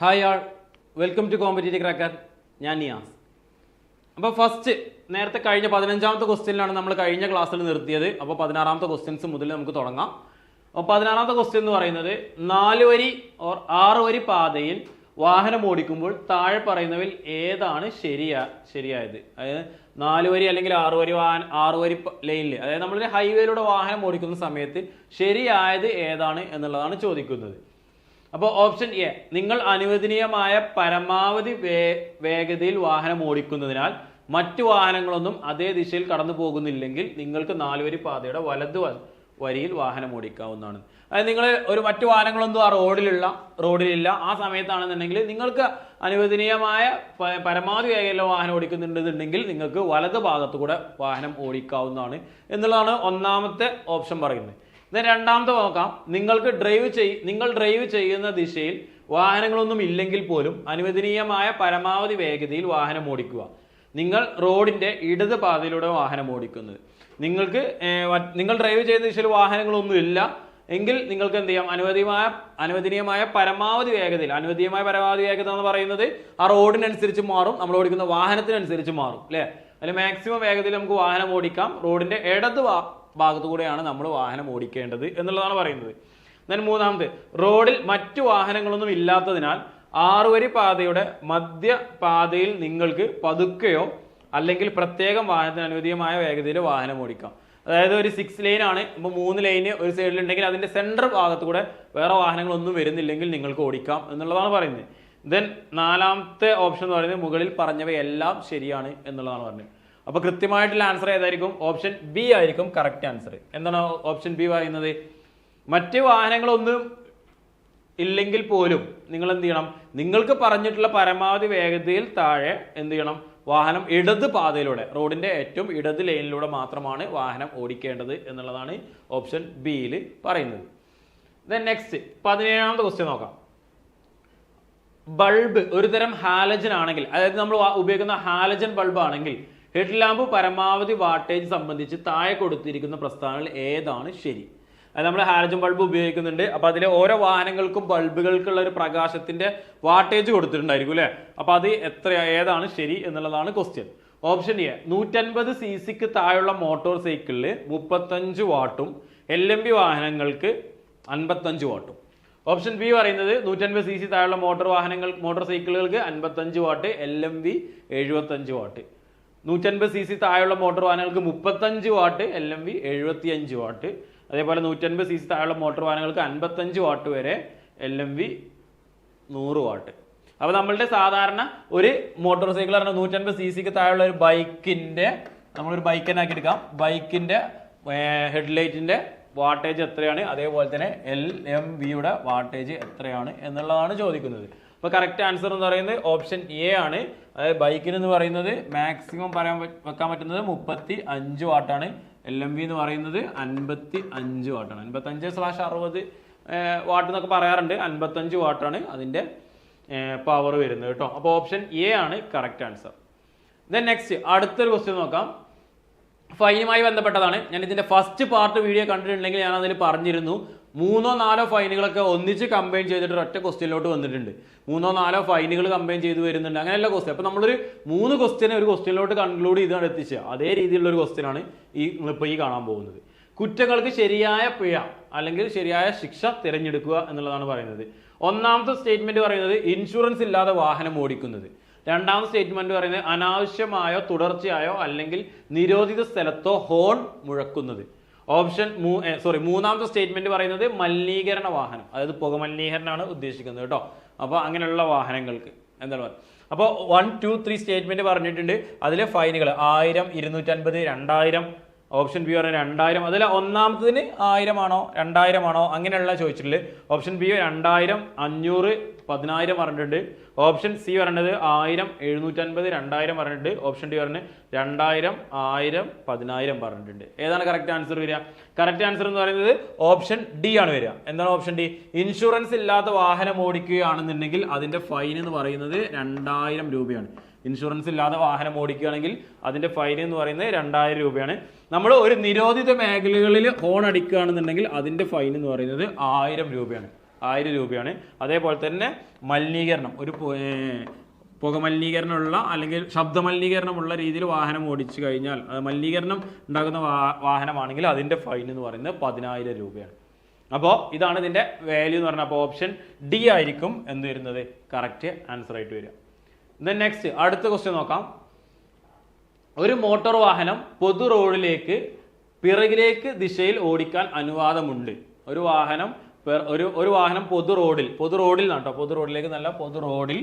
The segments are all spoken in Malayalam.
Hi all, welcome to competitive cracker. ഞാൻ നിയാസ്. അപ്പോൾ ഫസ്റ്റ് നേരത്തെ കഴിഞ്ഞ 15ാമത്തെ ക്വസ്റ്റ്യനിലാണ് നമ്മൾ കഴിഞ്ഞ ക്ലാസ്സിൽ നിർത്തിയത്. അപ്പോൾ 16ാമത്തെ ക്വസ്റ്റ്യൻസ് മുതൽ നമുക്ക് തുടങ്ങാം. അപ്പോൾ 16ാമത്തെ ക്വസ്റ്റ്യൻ എന്ന് പറയുന്നത് 4 വരി ഓർ 6 വരി പാതയിൽ വാഹനം ഓടിക്കുമ്പോൾ താഴെ പറയുന്നവയിൽ ഏതാണ് ശരിയായത്? അതായത് 4 വരി അല്ലെങ്കിൽ 6 വരി ലൈനിൽ, അതായത് നമ്മളൊരു ഹൈവേയിലൂടെ വാഹനം ഓടിക്കുന്ന സമയത്ത് ശരിയായത് ഏതാണ് എന്നുള്ളതാണ് ചോദിക്കുന്നത്. അപ്പോൾ ഓപ്ഷൻ എ, നിങ്ങൾ അനുവദനീയമായ പരമാവധി വേഗതയിൽ വാഹനം ഓടിക്കുന്നതിനാൽ മറ്റു വാഹനങ്ങളൊന്നും അതേ ദിശയിൽ കടന്നു പോകുന്നില്ലെങ്കിൽ നിങ്ങൾക്ക് 4 വരി പാതയുടെ വലത് വരിയിൽ വാഹനം ഓടിക്കാവുന്നതാണ്. അതായത് നിങ്ങൾ മറ്റു വാഹനങ്ങളൊന്നും ആ റോഡിലില്ല, ആ സമയത്താണെന്നുണ്ടെങ്കിൽ നിങ്ങൾക്ക് അനുവദനീയമായ പരമാവധി വേഗതയിലുള്ള വാഹനം ഓടിക്കുന്നുണ്ടെന്നുണ്ടെങ്കിൽ നിങ്ങൾക്ക് വലത് ഭാഗത്തു കൂടെ വാഹനം ഓടിക്കാവുന്നതാണ് എന്നുള്ളതാണ് ഒന്നാമത്തെ ഓപ്ഷൻ പറയുന്നത്. രണ്ടാമത്തെ നോക്കാം. നിങ്ങൾ ഡ്രൈവ് ചെയ്യുന്ന ദിശയിൽ വാഹനങ്ങളൊന്നും ഇല്ലെങ്കിൽ പോലും അനുവദനീയമായ പരമാവധി വേഗതയിൽ വാഹനം ഓടിക്കുക. നിങ്ങൾ റോഡിന്റെ ഇടത് പാതയിലൂടെ വാഹനം ഓടിക്കുന്നത്. നിങ്ങൾ ഡ്രൈവ് ചെയ്യുന്ന ദിശയിൽ വാഹനങ്ങളൊന്നും ഇല്ല എങ്കിൽ നിങ്ങൾക്ക് എന്ത് ചെയ്യാം? അനുവദനീയമായ പരമാവധി വേഗതയിൽ, അനുവദനീയമായ പരമാവധി വേഗത എന്ന് പറയുന്നത് ആ റോഡിനനുസരിച്ച് മാറും, നമ്മൾ ഓടിക്കുന്ന വാഹനത്തിനനുസരിച്ച് മാറും അല്ലെ. അതിൽ മാക്സിമം വേഗതയിൽ നമുക്ക് വാഹനം ഓടിക്കാം. റോഡിന്റെ ഇടത് ഭാഗത്തു കൂടെയാണ് നമ്മൾ വാഹനം ഓടിക്കേണ്ടത് എന്നുള്ളതാണ് പറയുന്നത്. മൂന്നാമത്, റോഡിൽ മറ്റു വാഹനങ്ങളൊന്നും ഇല്ലാത്തതിനാൽ 6 വരി പാതയുടെ മധ്യപാതയിൽ നിങ്ങൾക്ക് പതുക്കെയോ അല്ലെങ്കിൽ പ്രത്യേകം വാഹനത്തിന് അനുവദനീയമായ വേഗതയിൽ വാഹനം ഓടിക്കാം. അതായത് ഒരു 6 ലൈൻ ആണ്, ഇപ്പോൾ 3 ലൈന് ഒരു സൈഡിലുണ്ടെങ്കിൽ അതിന്റെ സെൻട്രൽ ഭാഗത്തു കൂടെ വേറെ വാഹനങ്ങളൊന്നും വരുന്നില്ലെങ്കിൽ നിങ്ങൾക്ക് ഓടിക്കാം എന്നുള്ളതാണ് പറയുന്നത്. നാലാമത്തെ ഓപ്ഷൻ എന്ന് പറയുന്നത് മുകളിൽ പറഞ്ഞവയെല്ലാം ശരിയാണ് എന്നുള്ളതാണ് പറഞ്ഞത്. അപ്പൊ കൃത്യമായിട്ടുള്ള ആൻസർ ഏതായിരിക്കും? ഓപ്ഷൻ ബി ആയിരിക്കും കറക്റ്റ് ആൻസർ. എന്താണ് ഓപ്ഷൻ ബി പറയുന്നത്? മറ്റ് വാഹനങ്ങളൊന്നും ഇല്ലെങ്കിൽ പോലും നിങ്ങൾ എന്ത് ചെയ്യണം? നിങ്ങൾക്ക് പറഞ്ഞിട്ടുള്ള പരമാവധി വേഗതയിൽ താഴെ എന്ത് ചെയ്യണം? വാഹനം ഇടത് പാതയിലൂടെ, റോഡിന്റെ ഏറ്റവും ഇടത് ലൈനിലൂടെ മാത്രമാണ് വാഹനം ഓടിക്കേണ്ടത് എന്നുള്ളതാണ് ഓപ്ഷൻ ബിയിൽ പറയുന്നത്. നെക്സ്റ്റ് 17ാമത്തെ ക്വസ്റ്റ്യൻ നോക്കാം. ബൾബ് ഒരു തരം ഹാലജൻ ആണെങ്കിൽ, അതായത് നമ്മൾ ഉപയോഗിക്കുന്ന ഹാലജൻ ബൾബ് ആണെങ്കിൽ ഹെഡ് ലാമ്പ് പരമാവധി വാട്ടേജ് സംബന്ധിച്ച് താഴെ കൊടുത്തിരിക്കുന്ന പ്രസ്താവനകൾ ഏതാണ് ശരി? അത് നമ്മൾ ഹാലജൻ ബൾബ് ഉപയോഗിക്കുന്നുണ്ട്. അപ്പൊ അതിലെ ഓരോ വാഹനങ്ങൾക്കും ബൾബുകൾക്കുള്ള ഒരു പ്രകാശത്തിന്റെ വാട്ടേജ് കൊടുത്തിട്ടുണ്ടായിരിക്കും അല്ലെ. അപ്പൊ അത് ഏതാണ് ശരി എന്നുള്ളതാണ് ക്വസ്റ്റ്യൻ. ഓപ്ഷൻ എ, 150 cc താഴെയുള്ള മോട്ടോർ സൈക്കിളിൽ 35 വാട്ടും LMB വാഹനങ്ങൾക്ക് 55 വാട്ടും. ഓപ്ഷൻ ബി പറയുന്നത് 150 cc താഴെയുള്ള മോട്ടോർ സൈക്കിളുകൾക്ക് 55 വാട്ട്, LMB 75 വാട്ട്. 150 cc താഴെയുള്ള മോട്ടോർ വാഹനങ്ങൾക്ക് 35 വാട്ട്, LMB 75 വാട്ട്. അതേപോലെ 150 cc താഴെയുള്ള മോട്ടോർ വാഹനങ്ങൾക്ക് 55 വാട്ട് വരെ, LMB 100 വാട്ട്. അപ്പൊ നമ്മളുടെ സാധാരണ ഒരു മോട്ടോർ സൈക്കിൾ പറഞ്ഞാൽ 150 cc താഴെയുള്ള ഒരു ബൈക്കിന്റെ, നമ്മളൊരു ബൈക്ക് തന്നെ ആക്കി എടുക്കാം, ബൈക്കിന്റെ ഹെഡ്ലൈറ്റിന്റെ വാട്ടേജ് എത്രയാണ്, അതേപോലെ തന്നെ LMBയുടെ വാട്ടേജ് എത്രയാണ് എന്നുള്ളതാണ് ചോദിക്കുന്നത്. അപ്പൊ കറക്റ്റ് ആൻസർ എന്ന് പറയുന്നത് ഓപ്ഷൻ എ ആണ്. അതായത് ബൈക്കിന് എന്ന് പറയുന്നത് മാക്സിമം വെക്കാൻ പറ്റുന്നത് 35 വാട്ടാണ്. LMB എന്ന് പറയുന്നത് 55 വാട്ടാണ്. 55/60 വാട്ട് എന്നൊക്കെ പറയാറുണ്ട്. 55 വാട്ടാണ് അതിന്റെ പവർ വരുന്നത് കേട്ടോ. അപ്പൊ ഓപ്ഷൻ എ ആണ് കറക്റ്റ് ആൻസർ. നെക്സ്റ്റ് അടുത്തൊരു ക്വസ്റ്റ്യൻ നോക്കാം. ഫൈനുമായി ബന്ധപ്പെട്ടതാണ്. ഞാൻ ഇതിന്റെ ഫസ്റ്റ് പാർട്ട് വീഡിയോ കണ്ടിട്ടുണ്ടെങ്കിൽ ഞാൻ അതിൽ പറഞ്ഞിരുന്നു 3-4 ഫൈനുകളൊക്കെ ഒന്നിച്ച് കമ്പൈൻ ചെയ്തിട്ട് ഒറ്റ ക്വസ്റ്റ്യനിലോട്ട് വന്നിട്ടുണ്ട്. 3-4 ഫൈനുകൾ കമ്പൈൻ ചെയ്ത് വരുന്നുണ്ട്, അങ്ങനെയല്ല ക്വസ്റ്റ്യൻ. അപ്പൊ നമ്മളൊരു 3 ക്വസ്റ്റ്യനെ ഒരു ക്വസ്റ്റ്യനിലോട്ട് കൺക്ലൂഡ് ചെയ്താണ് എത്തിച്ചത്. അതേ രീതിയിലുള്ള ഒരു ക്വസ്റ്റ്യൻ ആണ് നിങ്ങളിപ്പോൾ ഈ കാണാൻ പോകുന്നത്. കുറ്റങ്ങൾക്ക് ശരിയായ പിഴ അല്ലെങ്കിൽ ശരിയായ ശിക്ഷ തിരഞ്ഞെടുക്കുക എന്നുള്ളതാണ് പറയുന്നത്. ഒന്നാമത്തെ സ്റ്റേറ്റ്മെന്റ് പറയുന്നത് ഇൻഷുറൻസ് ഇല്ലാതെ വാഹനം ഓടിക്കുന്നത്. രണ്ടാമത്തെ സ്റ്റേറ്റ്മെന്റ് പറയുന്നത് അനാവശ്യമായോ തുടർച്ചയായോ അല്ലെങ്കിൽ നിരോധിത സ്ഥലത്തോ ഹോൺ മുഴക്കുന്നത്. മൂന്നാമത്തെ സ്റ്റേറ്റ്മെന്റ് പറയുന്നത് മലിനീകരണ വാഹനം, അതായത് പുക മലിനീകരണമാണ് ഉദ്ദേശിക്കുന്നത് കേട്ടോ. അപ്പൊ അങ്ങനെയുള്ള വാഹനങ്ങൾക്ക് എന്താണ് പറയുക? അപ്പോൾ 1, 2, 3 സ്റ്റേറ്റ്മെന്റ് പറഞ്ഞിട്ടുണ്ട്. അതിലെ ഫൈനുകൾ 1000, 250, 2000. ഓപ്ഷൻ ബി പറഞ്ഞ 2000. അതിൽ ഒന്നാമത്തതിന് 1000 ആണോ 2000 ആണോ അങ്ങനെയുള്ള ചോദിച്ചിട്ടുള്ളത്. ഓപ്ഷൻ ബി 2000, 500, 10,000 പറഞ്ഞിട്ടുണ്ട്. ഓപ്ഷൻ സി പറഞ്ഞത് 1000, 750, 2000 പറഞ്ഞിട്ടുണ്ട്. ഓപ്ഷൻ ഡി പറഞ്ഞ് 2000, 1000, 10,000 പറഞ്ഞിട്ടുണ്ട്. ഏതാണ് കറക്റ്റ് ആൻസർ വരിക? കറക്റ്റ് ആൻസർ എന്ന് പറയുന്നത് ഓപ്ഷൻ ഡി ആണ് വരിക. എന്താണ് ഓപ്ഷൻ ഡി? ഇൻഷുറൻസ് ഇല്ലാത്ത വാഹനം ഓടിക്കുകയാണെന്നുണ്ടെങ്കിൽ അതിന്റെ ഫൈൻ എന്ന് പറയുന്നത് 2000 രൂപയാണ്. ഇൻഷുറൻസ് ഇല്ലാതെ വാഹനം ഓടിക്കുകയാണെങ്കിൽ അതിന്റെ ഫൈൻ എന്ന് പറയുന്നത് 2000 രൂപയാണ്. നമ്മൾ ഒരു നിരോധിത മേഖലകളിൽ ഹോൺ അടിക്കുകയാണെന്നുണ്ടെങ്കിൽ അതിന്റെ ഫൈൻ എന്ന് പറയുന്നത് 1000 രൂപയാണ്. 1000 രൂപയാണ്. അതേപോലെ തന്നെ മലിനീകരണം, ഒരു പുക മലിനീകരണമുള്ള അല്ലെങ്കിൽ ശബ്ദ മലിനീകരണമുള്ള രീതിയിൽ വാഹനം ഓടിച്ചു കഴിഞ്ഞാൽ, മലിനീകരണം ഉണ്ടാകുന്ന വാഹനമാണെങ്കിൽ അതിൻ്റെ ഫൈൻ എന്ന് പറയുന്നത് 10000 രൂപയാണ്. അപ്പോൾ ഇതാണ് ഇതിൻ്റെ വാല്യൂ എന്ന് പറഞ്ഞാൽ. അപ്പോൾ ഓപ്ഷൻ ഡി ആയിരിക്കും എന്ത് വരുന്നത് കറക്റ്റ് ആൻസർ ആയിട്ട് വരിക. ദെൻ നെക്സ്റ്റ് അടുത്ത ക്വസ്റ്റ്യൻ നോക്കാം. ഒരു മോട്ടോർ വാഹനം പൊതു റോഡിലേക്ക് പിറകിലേക്ക് ദിശയിൽ ഓടിക്കാൻ അനുവാദമുണ്ട്. ഒരു വാഹനം പൊതു റോഡിൽ കേട്ടോ, പൊതു റോഡിലേക്ക് നല്ല പൊതു റോഡിൽ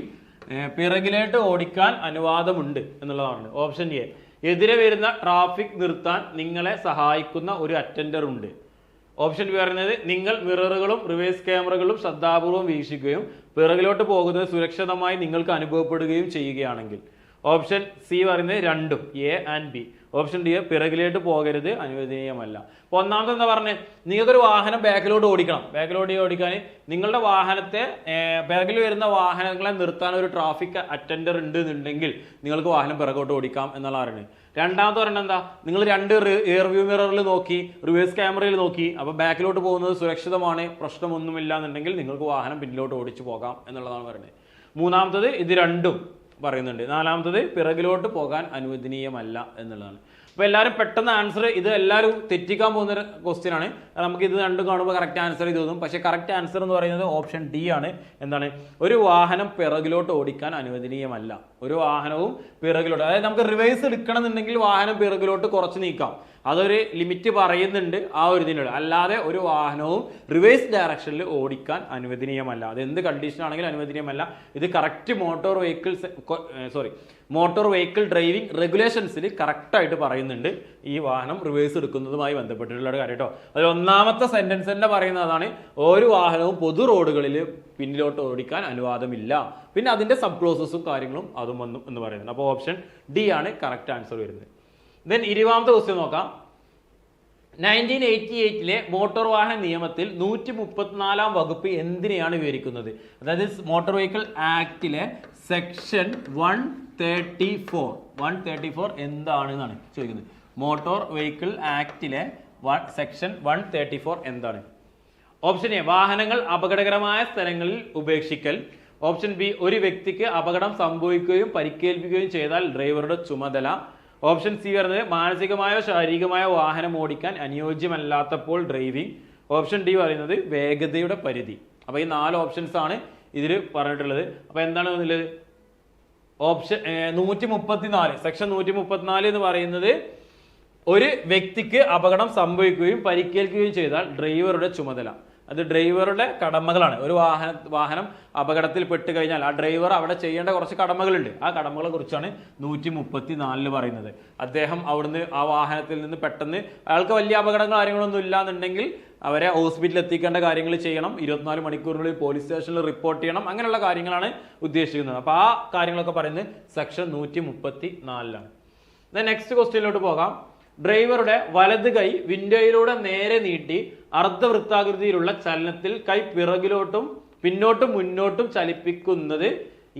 പിറകിലേക്ക് ഓടിക്കാൻ അനുവാദമുണ്ട് എന്നുള്ളതാണ്. ഓപ്ഷൻ എ, എതിരെ വരുന്ന ട്രാഫിക് നിർത്താൻ നിങ്ങളെ സഹായിക്കുന്ന ഒരു അറ്റൻഡർ ഉണ്ട്. ഓപ്ഷൻ ബി പറയുന്നത് നിങ്ങൾ മിററുകളും റിവേഴ്സ് ക്യാമറകളും ശ്രദ്ധാപൂർവം വീക്ഷിക്കുകയും പിറകിലോട്ട് പോകുന്നത് സുരക്ഷിതമായി നിങ്ങൾക്ക് അനുഭവപ്പെടുകയും ചെയ്യുകയാണെങ്കിൽ. ഓപ്ഷൻ സി പറയുന്നത് രണ്ടും, A and B. Option D, പിറകിലോട്ട് പോകരുത്, അനുവദനീയമല്ല. അപ്പൊ ഒന്നാമത് എന്താ പറഞ്ഞത്, നിങ്ങൾക്കൊരു വാഹനം ബാക്കിലോട്ട് ഓടിക്കാൻ നിങ്ങളുടെ വാഹനത്തെ ബാക്കിൽ വരുന്ന വാഹനങ്ങളെ നിർത്താൻ ഒരു ട്രാഫിക് അറ്റൻഡർ ഉണ്ട് എന്നുണ്ടെങ്കിൽ നിങ്ങൾക്ക് വാഹനം പിറകോട്ട് ഓടിക്കാം എന്നുള്ള പറയുന്നത്. രണ്ടാമത്തെ പറഞ്ഞാൽ എന്താ, നിങ്ങൾ 2 റിയർ വ്യൂ മിററിൽ നോക്കി, റിവേഴ്സ് ക്യാമറയിൽ നോക്കി, അപ്പൊ ബാക്കിലോട്ട് പോകുന്നത് സുരക്ഷിതമാണ്, പ്രശ്നമൊന്നുമില്ല എന്നുണ്ടെങ്കിൽ നിങ്ങൾക്ക് വാഹനം പിന്നിലോട്ട് ഓടിച്ചു പോകാം എന്നുള്ളതാണ് പറയുന്നത്. മൂന്നാമത്തത് ഇത് രണ്ടും പറയുന്നുണ്ട്. നാലാമത്തത് പിറകിലോട്ട് പോകാൻ അനുവദനീയമല്ല എന്നുള്ളതാണ്. അപ്പൊ എല്ലാവരും പെട്ടെന്ന് ആൻസർ, ഇത് എല്ലാവരും തെറ്റിക്കാൻ പോകുന്ന ഒരു ക്വസ്റ്റ്യൻ ആണ്. നമുക്ക് ഇത് രണ്ടും കാണുമ്പോൾ കറക്റ്റ് ആൻസർ ചെയ്ത് തോന്നും, പക്ഷേ കറക്റ്റ് ആൻസർ എന്ന് പറയുന്നത് ഓപ്ഷൻ ഡി ആണ്. എന്താണ്, ഒരു വാഹനം പിറകിലോട്ട് ഓടിക്കാൻ അനുവദനീയമല്ല. ഒരു വാഹനവും പിറകിലോട്ട്, അതായത് നമുക്ക് റിവേഴ്സ് എടുക്കണം എന്നുണ്ടെങ്കിൽ വാഹനം പിറകിലോട്ട് കുറച്ച് നീക്കാം, അതൊരു ലിമിറ്റ് പറയുന്നുണ്ട് ആ ഒരു ഇതിനുള്ള. അല്ലാതെ ഒരു വാഹനവും റിവേഴ്സ് ഡയറക്ഷനിൽ ഓടിക്കാൻ അനുവദനീയമല്ല. അത് എന്ത് കണ്ടീഷൻ ആണെങ്കിലും അനുവദനീയമല്ല. ഇത് കറക്റ്റ് മോട്ടോർ വെഹിക്കിൾ ഡ്രൈവിംഗ് റെഗുലേഷൻസിൽ കറക്റ്റായിട്ട് പറയുന്നുണ്ട് ഈ വാഹനം റിവേഴ്സ് എടുക്കുന്നതുമായി ബന്ധപ്പെട്ടിട്ടുള്ള കാര്യം കേട്ടോ. അതിൽ ഒന്നാമത്തെ സെന്റൻസ് തന്നെ പറയുന്നതാണ്, ഒരു വാഹനവും പൊതു റോഡുകളിൽ പിന്നിലോട്ട് ഓടിക്കാൻ അനുവാദമില്ല. പിന്നെ അതിന്റെ സബ് ക്ലോസസും കാര്യങ്ങളും അതും വന്നു എന്ന് പറയുന്നുണ്ട്. അപ്പോൾ ഓപ്ഷൻ ഡി ആണ് കറക്റ്റ് ആൻസർ വരുന്നത്. ദെൻ 20ാമത്തെ ക്വസ്റ്റ്യൻ നോക്കാം. 1988 മോട്ടോർ വാഹന നിയമത്തിൽ 134 വകുപ്പ് എന്തിനെയാണ് വിവരിക്കുന്നത്? അതായത് മോട്ടോർ വെഹിക്കിൾ ആക്ടിലെ സെക്ഷൻ 134 എന്താണ് എന്നാണ് ചോദിക്കുന്നത്. മോട്ടോർ വെഹിക്കിൾ ആക്ടിലെ സെക്ഷൻ 134 എന്താണ്? ഓപ്ഷൻ എ, വാഹനങ്ങൾ അപകടകരമായ സ്ഥലങ്ങളിൽ ഉപേക്ഷിക്കൽ. ഓപ്ഷൻ ബി, ഒരു വ്യക്തിക്ക് അപകടം സംഭവിക്കുകയും പരിക്കേൽപ്പിക്കുകയും ചെയ്താൽ ഡ്രൈവറുടെ ചുമതല. ഓപ്ഷൻ സി പറയുന്നത് മാനസികമായോ ശാരീരികമായോ വാഹനം ഓടിക്കാൻ അനുയോജ്യമല്ലാത്തപ്പോൾ ഡ്രൈവിംഗ്. ഓപ്ഷൻ ഡി പറയുന്നത് വേഗതയുടെ പരിധി. അപ്പൊ ഈ 4 ഓപ്ഷൻസ് ആണ് ഇതിൽ പറഞ്ഞിട്ടുള്ളത്. അപ്പൊ എന്താണ് വന്നുള്ളത്? ഓപ്ഷൻ 134, സെക്ഷൻ 134 എന്ന് പറയുന്നത് ഒരു വ്യക്തിക്ക് അപകടം സംഭവിക്കുകയും പരിക്കേൽക്കുകയും ചെയ്താൽ ഡ്രൈവറുടെ ചുമതല. അത് ഡ്രൈവറുടെ കടമകളാണ്. ഒരു വാഹനം അപകടത്തിൽ പെട്ട് കഴിഞ്ഞാൽ ആ ഡ്രൈവർ അവിടെ ചെയ്യേണ്ട കുറച്ച് കടമകളുണ്ട്. ആ കടമകളെ കുറിച്ചാണ് 134 പറയുന്നത്. അദ്ദേഹം അവിടുന്ന് ആ വാഹനത്തിൽ നിന്ന് പെട്ടെന്ന്, അയാൾക്ക് വലിയ അപകടങ്ങൾ കാര്യങ്ങളൊന്നും ഇല്ല എന്നുണ്ടെങ്കിൽ അവരെ ഹോസ്പിറ്റലിൽ എത്തിക്കേണ്ട കാര്യങ്ങൾ ചെയ്യണം, 24 മണിക്കൂറിനുള്ളിൽ പോലീസ് സ്റ്റേഷനിൽ റിപ്പോർട്ട് ചെയ്യണം, അങ്ങനെയുള്ള കാര്യങ്ങളാണ് ഉദ്ദേശിക്കുന്നത്. അപ്പൊ ആ കാര്യങ്ങളൊക്കെ പറയുന്നത് സെക്ഷൻ 134. നെക്സ്റ്റ് ക്വസ്റ്റ്യനിലോട്ട് പോകാം. ഡ്രൈവറുടെ വലത് കൈ വിൻഡോയിലൂടെ നേരെ നീട്ടി അർദ്ധവൃത്താകൃതിയിലുള്ള ചലനത്തിൽ കൈ പിറകിലോട്ടും പിന്നോട്ടും മുന്നോട്ടും ചലിപ്പിക്കുന്നത്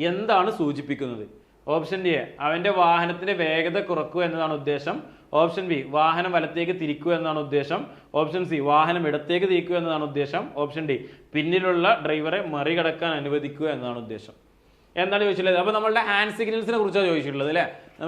എന്താണ് സൂചിപ്പിക്കുന്നത്? ഓപ്ഷൻ ഡി, അവന്റെ വാഹനത്തിന്റെ വേഗത കുറക്കുക എന്നതാണ് ഉദ്ദേശം. ഓപ്ഷൻ ബി, വാഹനം വലത്തേക്ക് തിരിക്കുക എന്നതാണ് ഉദ്ദേശം. ഓപ്ഷൻ സി, വാഹനം ഇടത്തേക്ക് തിരിക്കുക എന്നതാണ് ഉദ്ദേശം. ഓപ്ഷൻ ഡി, പിന്നിലുള്ള ഡ്രൈവറെ മറികടക്കാൻ അനുവദിക്കുക എന്നതാണ് ഉദ്ദേശം. എന്താണ് ചോദിച്ചിട്ടുള്ളത്? അപ്പൊ നമ്മളുടെ ഹാൻഡ് സിഗ്നൽസിനെ കുറിച്ചാണ് ചോദിച്ചിട്ടുള്ളത് അല്ലെ.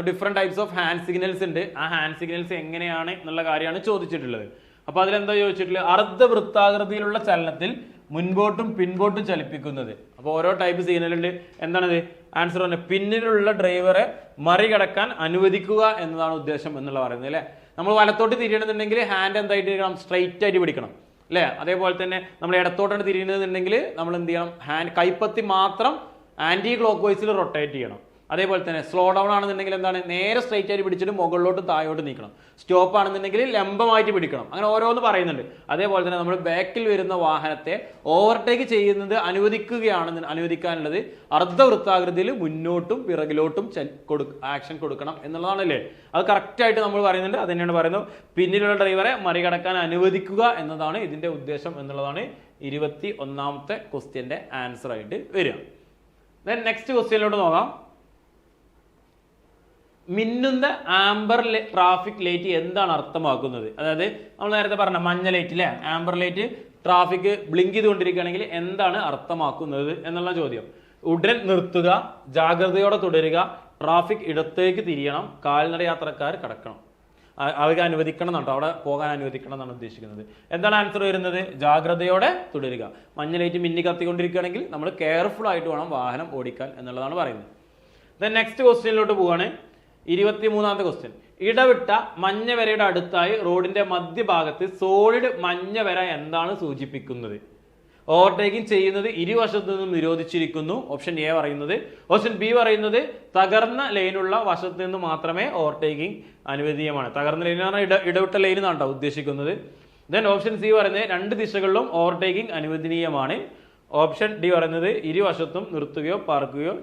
Different types of hand signals ഉണ്ട്. ആ ഹാൻഡ് സിഗ്നൽസ് എങ്ങനെയാണ് എന്നുള്ള കാര്യമാണ് ചോദിച്ചിട്ടുള്ളത്. അപ്പൊ അതിലെന്താ ചോദിച്ചിട്ടുള്ളത്? അർദ്ധവൃത്താകൃതിയിലുള്ള ചലനത്തിൽ മുൻപോട്ടും പിൻപോട്ടും ചലിപ്പിക്കുന്നത്. അപ്പൊ ഓരോ ടൈപ്പ് സിഗ്നൽ ഉണ്ട്. എന്താണത്? ആൻസർ പറഞ്ഞ പിന്നിലുള്ള ഡ്രൈവറെ മറികടക്കാൻ അനുവദിക്കുക എന്നതാണ് ഉദ്ദേശം എന്നുള്ള പറയുന്നത് അല്ലെ. നമ്മൾ വലത്തോട്ട് തിരിയണമെന്നുണ്ടെങ്കിൽ ഹാൻഡ് എന്തായിട്ട് ഇരിക്കണം? സ്ട്രൈറ്റ് ആയിട്ട് പിടിക്കണം അല്ലെ. അതേപോലെ തന്നെ നമ്മൾ ഇടത്തോട്ടാണ് തിരിയണമെന്നുണ്ടെങ്കിൽ നമ്മൾ എന്ത് ചെയ്യണം? കൈപ്പത്തി മാത്രം ആന്റി ക്ലോക്ക് വൈസിൽ റൊട്ടേറ്റ് ചെയ്യണം. അതേപോലെ തന്നെ സ്ലോ ഡൗൺ ആണെന്നുണ്ടെങ്കിൽ എന്താണ്? നേരെ സ്ട്രൈറ്റ് ആയിട്ട് പിടിച്ചിട്ട് മുകളിലോട്ട് താഴോട്ട് നീക്കണം. സ്റ്റോപ്പ് ആണെന്നുണ്ടെങ്കിൽ ലംബമായിട്ട് പിടിക്കണം. അങ്ങനെ ഓരോന്ന് പറയുന്നുണ്ട്. അതേപോലെ തന്നെ നമ്മൾ ബാക്കിൽ വരുന്ന വാഹനത്തെ ഓവർടേക്ക് ചെയ്യുന്നത് അനുവദിക്കാനുള്ളത് അർദ്ധവൃത്താകൃതിയിൽ മുന്നോട്ടും പിറകിലോട്ടും ആക്ഷൻ കൊടുക്കണം എന്നുള്ളതാണല്ലേ. അത് കറക്റ്റ് ആയിട്ട് നമ്മൾ പറയുന്നുണ്ട്. അത് തന്നെയാണ് പറയുന്നത്, പിന്നിലുള്ള ഡ്രൈവറെ മറികടക്കാൻ അനുവദിക്കുക എന്നതാണ് ഇതിന്റെ ഉദ്ദേശം എന്നുള്ളതാണ് 21ാമത്തെ ക്വസ്റ്റ്യന്റെ ആൻസർ ആയിട്ട് വരിക. നെക്സ്റ്റ് ക്വസ്റ്റ്യനിലോട്ട് നോക്കാം. മിന്നുന്ന ആംബർ ട്രാഫിക് ലൈറ്റ് എന്താണ് അർത്ഥമാക്കുന്നത്? അതായത് നമ്മൾ നേരത്തെ പറഞ്ഞ മഞ്ഞ ലൈറ്റ് അല്ലെ, ആംബർ ലൈറ്റ് ട്രാഫിക് ബ്ലിങ്ക് ചെയ്തുകൊണ്ടിരിക്കുകയാണെങ്കിൽ എന്താണ് അർത്ഥമാക്കുന്നത് എന്നുള്ള ചോദ്യം. ഉടൻ നിർത്തുക, ജാഗ്രതയോടെ തുടരുക, ട്രാഫിക് ഇടത്തേക്ക് തിരിയണം, കാൽനട യാത്രക്കാർ കടക്കണം, അവർക്ക് അനുവദിക്കണം എന്നാണ്, അവിടെ പോകാൻ അനുവദിക്കണം എന്നാണ് ഉദ്ദേശിക്കുന്നത്. എന്താണ് ആൻസർ വരുന്നത്? ജാഗ്രതയോടെ തുടരുക. മഞ്ഞ ലൈറ്റ് മിന്നി കത്തിക്കൊണ്ടിരിക്കുകയാണെങ്കിൽ നമ്മൾ കെയർഫുൾ ആയിട്ട് വേണം വാഹനം ഓടിക്കാൻ എന്നുള്ളതാണ് പറയുന്നത്. ദെൻ നെക്സ്റ്റ് ക്വസ്റ്റ്യനിലോട്ട് പോവാണ്. 23ാമത്തെ ക്വസ്റ്റ്യൻ. ഇടവിട്ട മഞ്ഞ വരയുടെ അടുത്തായി റോഡിന്റെ മധ്യഭാഗത്ത് സോളിഡ് മഞ്ഞ വര എന്താണ് സൂചിപ്പിക്കുന്നത്? ഓവർടേക്കിംഗ് ചെയ്യുന്നത് ഇരുവശത്തു നിന്നും നിരോധിച്ചിരിക്കുന്നു. ഓപ്ഷൻ എ പറയുന്നത്. ഓപ്ഷൻ ബി പറയുന്നത് തകർന്ന ലൈനുള്ള വശത്ത് നിന്ന് മാത്രമേ ഓവർടേക്കിംഗ് അനുവദനീയമാണ്. തകർന്ന ലൈൻ എന്ന് പറഞ്ഞാൽ ഇടവിട്ട ലൈൻ എന്നാണ് ഓദ്ദേശിക്കുന്നത്. ദെൻ ഓപ്ഷൻ സി പറയുന്നത് രണ്ട് ദിശകളിലും ഓവർടേക്കിംഗ് അനുവദനീയമാണ്. ഓപ്ഷൻ ഡി പറയുന്നത് ഇരുവശത്തും നിർത്തുകയോ പാർക്കുകയോ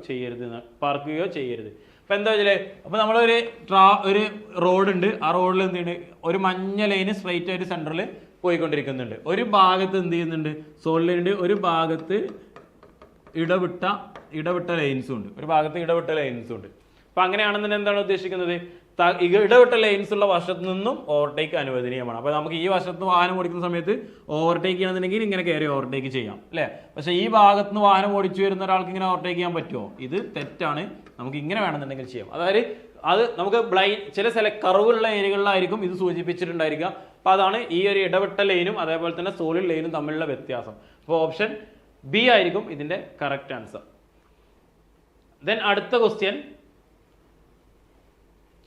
ചെയ്യരുത്. അപ്പൊ എന്താ വെച്ചാല്, അപ്പൊ നമ്മളൊരു ഒരു റോഡ് ഉണ്ട്, ആ റോഡിൽ എന്ത് ചെയ്യുന്നുണ്ട്, ഒരു മഞ്ഞ ലൈന് സ്ട്രൈറ്റ് ആയിട്ട് സെന്ററിൽ പോയിക്കൊണ്ടിരിക്കുന്നുണ്ട്. ഒരു ഭാഗത്ത് എന്ത് ചെയ്യുന്നുണ്ട്, സോൾ ലൈനുണ്ട്, ഒരു ഭാഗത്ത് ഇടവിട്ട ലൈൻസും ഉണ്ട്. അപ്പൊ അങ്ങനെയാണെന്നുണ്ടെങ്കിൽ എന്താണ് ഉദ്ദേശിക്കുന്നത്, ഇടവിട്ട ലൈൻസ് ഉള്ള വശത്ത് നിന്നും ഓവർടേക്ക് അനുവദനീയമാണ്. അപ്പൊ നമുക്ക് ഈ വശത്ത് വാഹനം ഓടിക്കുന്ന സമയത്ത് ഓവർടേക്ക് ചെയ്യണമെന്നുണ്ടെങ്കിൽ ഇങ്ങനെ കയറി ഓവർടേക്ക് ചെയ്യാം അല്ലെ. പക്ഷെ ഈ ഭാഗത്ത് നിന്ന് വാഹനം ഓടിച്ചു വരുന്ന ഒരാൾക്ക് ഇങ്ങനെ ഓവർടേക്ക് ചെയ്യാൻ പറ്റുമോ? ഇത് തെറ്റാണ്. നമുക്ക് ഇങ്ങനെ വേണമെന്നുണ്ടെങ്കിൽ ചെയ്യാം. അതായത് അത് നമുക്ക് ചില കർവുള്ള ഏരിയകളിലായിരിക്കും ഇത് സൂചിപ്പിച്ചിട്ടുണ്ടായിരിക്കുക. അപ്പൊ അതാണ് ഈ ഒരു ഇടവിട്ട ലൈനും അതേപോലെ തന്നെ സോളിഡ് ലൈനും തമ്മിലുള്ള വ്യത്യാസം. അപ്പോൾ ഓപ്ഷൻ ബി ആയിരിക്കും ഇതിന്റെ കറക്റ്റ് ആൻസർ. ദെൻ അടുത്ത ക്വസ്റ്റ്യൻ.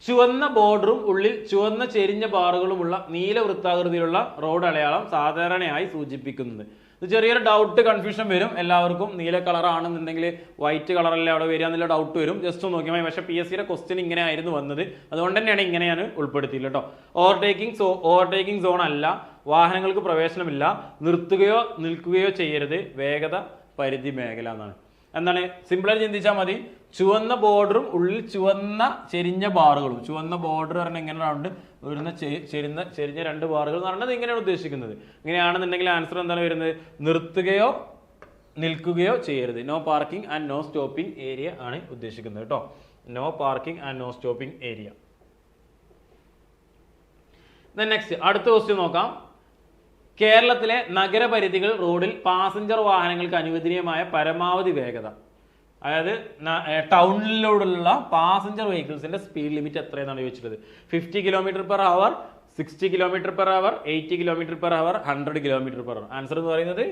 ചുവന്ന ബോർഡറും ഉള്ളിൽ ചുവന്ന ചെരിഞ്ഞ ബാറുകളുമുള്ള നീല വൃത്താകൃതിയിലുള്ള റോഡ് അടയാളം സാധാരണയായി സൂചിപ്പിക്കുന്നത്. ഇത് ചെറിയൊരു ഡൗട്ട് കൺഫ്യൂഷൻ വരും എല്ലാവർക്കും. നീല കളർ ആണെന്നുണ്ടെങ്കിൽ വൈറ്റ് കളറല്ലേ അവിടെ വരിക എന്നുള്ള ഡൗട്ട് വരും. ജസ്റ്റ് ഒന്ന് നോക്കിയാൽ മതി. പക്ഷേ PSCയുടെ ക്വസ്റ്റ്യൻ ഇങ്ങനെ ആയിരുന്നു വന്നത്, അതുകൊണ്ട് തന്നെയാണ് ഇങ്ങനെ ഞാൻ ഉൾപ്പെടുത്തിയില്ല കേട്ടോ. ഓവർടേക്കിംഗ് സോൺ അല്ല, വാഹനങ്ങൾക്ക് പ്രവേശനമില്ല, നിർത്തുകയോ നിൽക്കുകയോ ചെയ്യരുത്, വേഗത പരിധി മേഖല എന്നാണ്. എന്താണ് സിമ്പിളായിട്ട് ചിന്തിച്ചാൽ മതി. ചുവന്ന ബോർഡറും ഉള്ളിൽ ചുവന്ന ചെരിഞ്ഞ ബാറുകളും. ചുവന്ന ബോർഡർ പറഞ്ഞാൽ ഇങ്ങനെ റൗണ്ട് വരുന്ന ചെരിഞ്ഞ രണ്ട് ബാറുകൾ എന്ന് പറഞ്ഞത് ഇങ്ങനെയാണ് ഉദ്ദേശിക്കുന്നത്. ഇങ്ങനെയാണെന്നുണ്ടെങ്കിൽ ആൻസർ എന്താണ് വരുന്നത്? നിർത്തുകയോ നിൽക്കുകയോ ചെയ്യരുത്. No parking and no stopping area ആണ് ഉദ്ദേശിക്കുന്നത് കേട്ടോ. No parking and no stopping area. Next അടുത്ത ക്വസ്റ്റ്യൻ നോക്കാം. കേരളത്തിലെ നഗരപരിധികൾ റോഡിൽ പാസഞ്ചർ വാഹനങ്ങൾക്ക് അനുവദനീയമായ പരമാവധി വേഗത, അതായത് ടൗണിലൂടെയുള്ള പാസഞ്ചർ വെഹിക്കിൾസിന്റെ സ്പീഡ് ലിമിറ്റ് എത്രയെന്നാണ് ചോദിച്ചിട്ടുള്ളത്. 50 km/h, 60 km/h, 80 km/h, 100 km/h. Answer എന്ന് പറയുന്നത്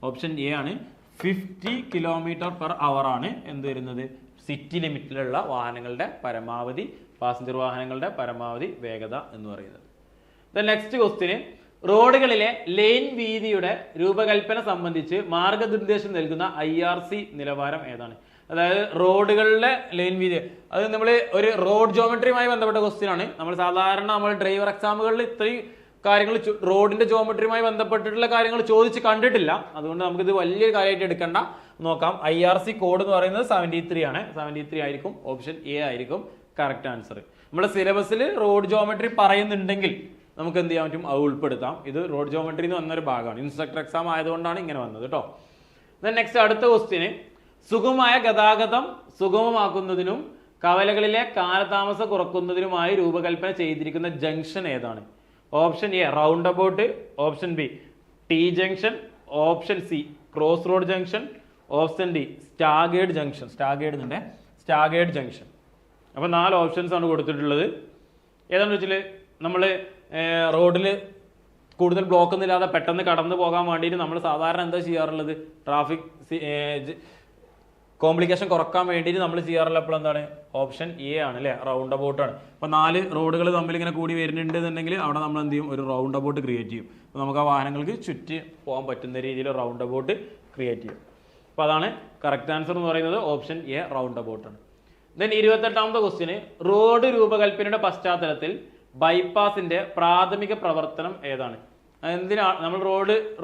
ഓപ്ഷൻ എ ആണ്. 50 km/h ആണ് എന്ത് വരുന്നത്, സിറ്റി ലിമിറ്റിലുള്ള വാഹനങ്ങളുടെ പരമാവധി, പാസഞ്ചർ വാഹനങ്ങളുടെ പരമാവധി വേഗത എന്ന് പറയുന്നത്. Next question. റോഡുകളിലെ ലൈൻ വീതിയുടെ രൂപകൽപ്പന സംബന്ധിച്ച് മാർഗനിർദ്ദേശം നൽകുന്ന IRC നിലവാരം ഏതാണ്? അതായത് റോഡുകളിലെ ലൈൻ വീതി, അത് നമ്മൾ ഒരു റോഡ് ജോമെട്രിയുമായി ബന്ധപ്പെട്ട ക്വസ്റ്റ്യൻ ആണ്. നമ്മൾ സാധാരണ നമ്മൾ ഡ്രൈവർ എക്സാമുകളിൽ ഇത്രയും കാര്യങ്ങൾ റോഡിന്റെ ജോമെട്രിയുമായി ബന്ധപ്പെട്ടിട്ടുള്ള കാര്യങ്ങൾ ചോദിച്ച് കണ്ടിട്ടില്ല. അതുകൊണ്ട് നമുക്കിത് വലിയൊരു കാര്യമായിട്ട് എടുക്കണ്ട. നോക്കാം. IRC കോഡ് എന്ന് പറയുന്നത് 73 ആണ്. 73 ആയിരിക്കും. ഓപ്ഷൻ എ ആയിരിക്കും കറക്റ്റ് ആൻസർ. നമ്മുടെ സിലബസിൽ റോഡ് ജോമെട്രി പറയുന്നുണ്ടെങ്കിൽ നമുക്ക് എന്ത് ചെയ്യാൻ പറ്റും, അത് ഉൾപ്പെടുത്താം. ഇത് റോഡ് ജോമെട്രി എന്ന് വന്നൊരു ഭാഗമാണ്. ഇൻസ്ട്രക്ടർ എക്സാം ആയതുകൊണ്ടാണ് ഇങ്ങനെ വന്നത് കേട്ടോ. നെക്സ്റ്റ് അടുത്ത ക്വസ്റ്റ്യന്. സുഗമമായ ഗതാഗതം സുഗമമാക്കുന്നതിനും കവലകളിലെ കാലതാമസം കുറക്കുന്നതിനുമായി രൂപകൽപ്പന ചെയ്തിരിക്കുന്ന ജംഗ്ഷൻ ഏതാണ്? Option A round about, option B T junction, option C cross road junction, option D staggered junction. അപ്പൊ 4 ഓപ്ഷൻസ് ആണ് കൊടുത്തിട്ടുള്ളത്. ഏതാണെന്ന് വെച്ചാൽ നമ്മൾ റോഡിൽ കൂടുതൽ ബ്ലോക്ക് ഒന്നും ഇല്ലാതെ പെട്ടെന്ന് കടന്നു പോകാൻ വേണ്ടിയിട്ട് നമ്മൾ സാധാരണ എന്താ ചെയ്യാറുള്ളത്, ട്രാഫിക് കോംപ്ലിക്കേഷൻ കുറക്കാൻ വേണ്ടിയിട്ട് നമ്മൾ ചെയ്യാറുള്ള അപ്പോൾ എന്താണ്, ഓപ്ഷൻ എ ആണ് അല്ലേ, റൗണ്ട് അബൌട്ട് ആണ്. അപ്പോൾ 4 റോഡുകൾ തമ്മിൽ ഇങ്ങനെ കൂടി വരുന്നുണ്ട് എന്നുണ്ടെങ്കിൽ അവിടെ നമ്മൾ എന്ത് ചെയ്യും, ഒരു റൗണ്ട് അബൌട്ട് ക്രിയേറ്റ് ചെയ്യും. അപ്പോൾ നമുക്ക് ആ വാഹനങ്ങൾക്ക് ചുറ്റി പോകാൻ പറ്റുന്ന രീതിയിൽ റൗണ്ട് അബൌട്ട് ക്രിയേറ്റ് ചെയ്യും. അപ്പോൾ അതാണ് കറക്റ്റ് ആൻസർ എന്ന് പറയുന്നത് ഓപ്ഷൻ എ റൗണ്ട് അബൌട്ട് ആണ്. ദെൻ 28ാമത്തെ ക്വസ്റ്റ്യന്. റോഡ് രൂപകൽപ്പനയുടെ പശ്ചാത്തലത്തിൽ ബൈപ്പാസിന്റെ പ്രാഥമിക പ്രവർത്തനം ഏതാണ്? എന്തിനാണ് നമ്മൾ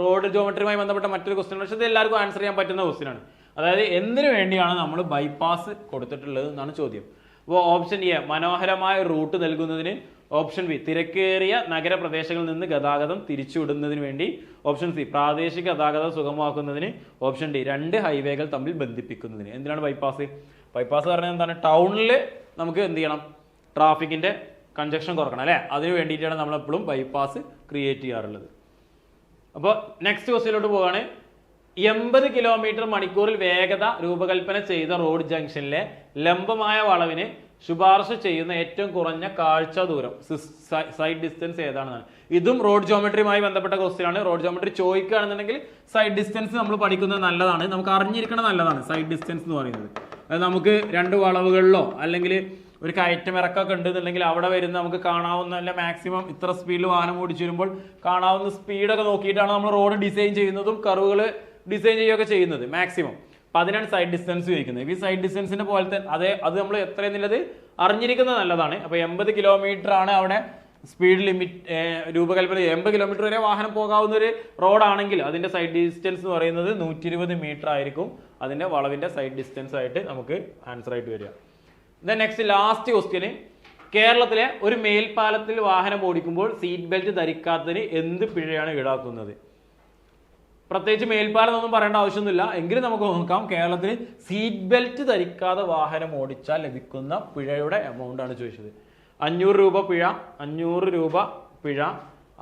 റോഡ് ജോമെട്രിയുമായി ബന്ധപ്പെട്ട മറ്റൊരു ക്വസ്റ്റ്യൻ, പക്ഷേ ഇത് എല്ലാവർക്കും ആൻസർ ചെയ്യാൻ പറ്റുന്ന ക്വസ്റ്റ്യൻ ആണ്. അതായത് എന്തിനു വേണ്ടിയാണ് നമ്മൾ ബൈപ്പാസ് കൊടുത്തിട്ടുള്ളത് എന്നാണ് ചോദ്യം. അപ്പോൾ ഓപ്ഷൻ എ മനോഹരമായ റൂട്ട് നൽകുന്നതിന്, ഓപ്ഷൻ ബി തിരക്കേറിയ നഗരപ്രദേശങ്ങളിൽ നിന്ന് ഗതാഗതം തിരിച്ചുവിടുന്നതിന് വേണ്ടി, ഓപ്ഷൻ സി പ്രാദേശിക ഗതാഗതം സുഗമമാക്കുന്നതിന്, ഓപ്ഷൻ ഡി 2 ഹൈവേകൾ തമ്മിൽ ബന്ധിപ്പിക്കുന്നതിന്. എന്തിനാണ് ബൈപ്പാസ്? ബൈപ്പാസ് പറഞ്ഞാൽ എന്താണ്, ടൗണിൽ നമുക്ക് എന്ത് ചെയ്യണം, ട്രാഫിക്കിന്റെ കൺജക്ഷൻ കുറക്കണം അല്ലേ, അതിന് വേണ്ടിയിട്ടാണ് നമ്മളെപ്പോഴും ബൈപ്പാസ് ക്രിയേറ്റ് ചെയ്യാറുള്ളത്. അപ്പോൾ നെക്സ്റ്റ് ക്വസ്റ്റ്യനിലോട്ട് പോവാണ്. 80 കിലോമീറ്റർ മണിക്കൂറിൽ വേഗത രൂപകൽപ്പന ചെയ്ത റോഡ് ജംഗ്ഷനിലെ ലംബമായ വളവിന് ശുപാർശ ചെയ്യുന്ന ഏറ്റവും കുറഞ്ഞ കാഴ്ച ദൂരം, സൈഡ് ഡിസ്റ്റൻസ് ഏതാണെന്നാണ്. ഇതും റോഡ് ജോമെട്രിയുമായി ബന്ധപ്പെട്ട ക്വസ്റ്റ്യൻ ആണ്. റോഡ് ജോമെട്രി ചോദിക്കുകയാണെന്നുണ്ടെങ്കിൽ സൈഡ് ഡിസ്റ്റൻസ് നമ്മൾ പഠിക്കുന്നത് നല്ലതാണ്, നമുക്ക് അറിഞ്ഞിരിക്കണം നല്ലതാണ്. സൈഡ് ഡിസ്റ്റൻസ് എന്ന് പറയുന്നത് അത് നമുക്ക് രണ്ട് വളവുകളിലോ അല്ലെങ്കിൽ ഒരു കയറ്റം ഇറക്കമൊക്കെ ഉണ്ടെന്നുണ്ടെങ്കിൽ അവിടെ വരുന്ന നമുക്ക് കാണാവുന്ന അല്ല മാക്സിമം ഇത്ര സ്പീഡിൽ വാഹനം ഓടിച്ചു വരുമ്പോൾ കാണാവുന്ന സ്പീഡൊക്കെ നോക്കിയിട്ടാണ് നമ്മൾ റോഡ് ഡിസൈൻ ചെയ്യുന്നതും കർവുകൾ ഡിസൈൻ ചെയ്യുകയൊക്കെ ചെയ്യുന്നത് മാക്സിമം. അപ്പം അതിനാണ് സൈഡ് ഡിസ്റ്റൻസ് ചോദിക്കുന്നത്. ഈ സൈഡ് ഡിസ്റ്റൻസിന്റെ പോലത്തെ അത് നമ്മൾ എത്രയെന്നുള്ളത് അറിഞ്ഞിരിക്കുന്നത് നല്ലതാണ്. അപ്പോൾ 80 കിലോമീറ്റർ ആണ് അവിടെ സ്പീഡ് ലിമിറ്റ് രൂപകൽപ്പന. 80 കിലോമീറ്റർ വരെ വാഹനം പോകാവുന്ന ഒരു റോഡാണെങ്കിൽ അതിന്റെ സൈഡ് ഡിസ്റ്റൻസ് എന്ന് പറയുന്നത് 120 മീറ്റർ ആയിരിക്കും. അതിന്റെ വളവിന്റെ സൈഡ് ഡിസ്റ്റൻസ് ആയിട്ട് നമുക്ക് ആൻസർ ആയിട്ട് വരിക. നെക്സ്റ്റ് ലാസ്റ്റ് ക്വസ്റ്റ്യന്, കേരളത്തിലെ ഒരു മേൽപ്പാലത്തിൽ വാഹനം ഓടിക്കുമ്പോൾ സീറ്റ് ബെൽറ്റ് ധരിക്കാത്തതിന് എന്ത് പിഴയാണ് ഈടാക്കുന്നത്? പ്രത്യേകിച്ച് മേൽപ്പാലം ഒന്നും പറയേണ്ട ആവശ്യമൊന്നുമില്ല, എങ്കിലും നമുക്ക് നോക്കാം. കേരളത്തിൽ സീറ്റ് ബെൽറ്റ് ധരിക്കാതെ വാഹനം ഓടിച്ചാൽ ലഭിക്കുന്ന പിഴയുടെ എമൗണ്ട് ആണ് ചോദിച്ചത്. 500 രൂപ പിഴ, 500 രൂപ പിഴ,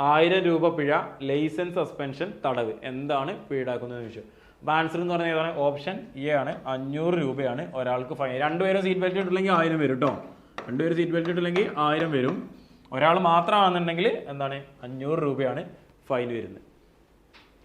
1000 രൂപ പിഴ, ലൈസൻസ് സസ്പെൻഷൻ, തടവ്. എന്താണ് പിഴ ഈടാക്കുന്നത് ചോദിച്ചു. അപ്പോൾ ആൻസർ എന്ന് പറഞ്ഞാൽ ഏതാണ്? ഓപ്ഷൻ എ ആണ്. 500 രൂപയാണ് ഒരാൾക്ക് ഫൈൻ. രണ്ടുപേരും സീറ്റ് ബെൽറ്റ് ഇട്ടില്ലെങ്കിൽ 1000 വരും കേട്ടോ. രണ്ടുപേരും സീറ്റ് ബെൽറ്റ് ഇട്ടില്ലെങ്കിൽ 1000 വരും. ഒരാൾ മാത്രമാണെന്നുണ്ടെങ്കിൽ എന്താണ് 500 രൂപയാണ് ഫൈൻ വരുന്നത്.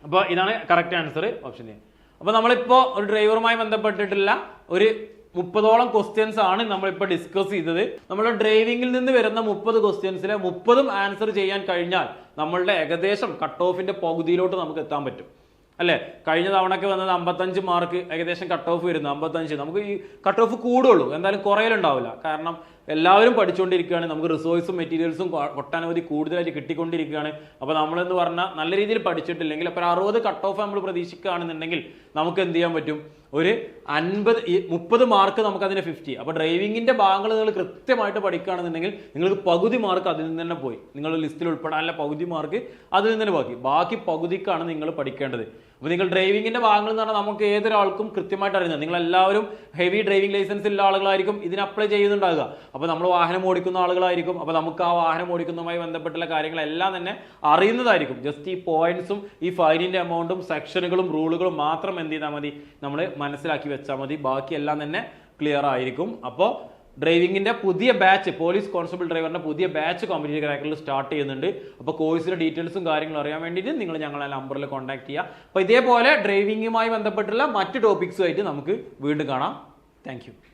അപ്പോൾ ഇതാണ് കറക്റ്റ് ആൻസർ, ഓപ്ഷൻ എ. അപ്പോൾ നമ്മളിപ്പോൾ ഒരു ഡ്രൈവറുമായി ബന്ധപ്പെട്ടിട്ടുള്ള ഒരു 30ഓളം ക്വസ്റ്റ്യൻസ് ആണ് നമ്മളിപ്പോൾ ഡിസ്കസ് ചെയ്തത്. നമ്മൾ ഡ്രൈവിംഗിൽ നിന്ന് വരുന്ന 30 ക്വസ്റ്റ്യൻസിലെ 30ഉം ആൻസർ ചെയ്യാൻ കഴിഞ്ഞാൽ നമ്മളുടെ ഏകദേശം കട്ട് ഓഫിന്റെ പകുതിയിലോട്ട് നമുക്ക് എത്താൻ പറ്റും അല്ലേ? കഴിഞ്ഞ തവണയ്ക്ക് വന്നത് 55 മാർക്ക് ഏകദേശം കട്ട് ഓഫ് വരുന്നു. 55 നമുക്ക് ഈ കട്ട് ഓഫ് കൂടുള്ളൂ, എന്തായാലും കുറയലുണ്ടാവില്ല. കാരണം എല്ലാവരും പഠിച്ചുകൊണ്ടിരിക്കുകയാണ്, നമുക്ക് റിസോഴ്സും മെറ്റീരിയൽസും ഒട്ടനവധി കൂടുതലായിട്ട് കിട്ടിക്കൊണ്ടിരിക്കുകയാണ്. അപ്പോൾ നമ്മളെന്ന് പറഞ്ഞാൽ നല്ല രീതിയിൽ പഠിച്ചിട്ടില്ലെങ്കിൽ അപ്പോൾ 60 കട്ട് ഓഫ് നമ്മൾ പ്രതീക്ഷിക്കുകയാണെന്നുണ്ടെങ്കിൽ നമുക്ക് എന്ത് ചെയ്യാൻ പറ്റും? ഒരു 30 മാർക്ക് നമുക്ക് അതിന് 50. അപ്പോൾ ഡ്രൈവിങ്ങിന്റെ ഭാഗങ്ങൾ നിങ്ങൾ കൃത്യമായിട്ട് പഠിക്കുകയാണെന്നുണ്ടെങ്കിൽ നിങ്ങൾക്ക് പകുതി മാർക്ക് അതിൽ നിന്ന് തന്നെ പോയി. നിങ്ങൾ ലിസ്റ്റിൽ ഉൾപ്പെടാനുള്ള പകുതി മാർക്ക് അതിൽ നിന്ന് തന്നെ ബാക്കി പകുതിക്കാണ് നിങ്ങൾ പഠിക്കേണ്ടത്. അപ്പോൾ നിങ്ങൾ ഡ്രൈവിങ്ങിന്റെ ഭാഗങ്ങൾ എന്ന് പറഞ്ഞാൽ നമുക്ക് ഏതൊരാൾക്കും കൃത്യമായിട്ട് അറിയുന്നത്. നിങ്ങളെല്ലാവരും ഹെവി ഡ്രൈവിംഗ് ലൈസൻസ് ഉള്ള ആളുകളായിരിക്കും ഇതിന് അപ്ലൈ ചെയ്യുന്നുണ്ടാകുക. അപ്പോൾ നമ്മൾ വാഹനം ഓടിക്കുന്ന ആളുകളായിരിക്കും. അപ്പോൾ നമുക്ക് ആ വാഹനം ഓടിക്കുന്നതുമായി ബന്ധപ്പെട്ടുള്ള കാര്യങ്ങളെല്ലാം തന്നെ അറിയുന്നതായിരിക്കും. ജസ്റ്റ് ഈ പോയിന്റ്സും ഈ ഫൈനിന്റെ എമൗണ്ടും സെക്ഷനുകളും റൂളുകളും മാത്രം എന്ത് ചെയ്താൽ മതി, നമ്മൾ മനസ്സിലാക്കി വെച്ചാൽ മതി. ബാക്കിയെല്ലാം തന്നെ ക്ലിയർ ആയിരിക്കും. അപ്പോൾ ഡ്രൈവിംഗിന്റെ പുതിയ ബാച്ച്, പോലീസ് കോൺസ്റ്റബിൾ ഡ്രൈവറിന്റെ പുതിയ ബാച്ച് കോമ്പറ്റീറ്റീവ് ക്രാക്കറിൽ സ്റ്റാർട്ട് ചെയ്യുന്നുണ്ട്. അപ്പോൾ കോഴ്സിന്റെ ഡീറ്റെയിൽസും കാര്യങ്ങളും അറിയാൻ വേണ്ടിയിട്ട് നിങ്ങൾ ഞങ്ങളെ നമ്പറിൽ കോൺടാക്ട് ചെയ്യുക. അപ്പോൾ ഇതേപോലെ ഡ്രൈവിംഗുമായി ബന്ധപ്പെട്ടുള്ള മറ്റ് ടോപ്പിക്സുമായിട്ട് നമുക്ക് വീണ്ടും കാണാം. താങ്ക്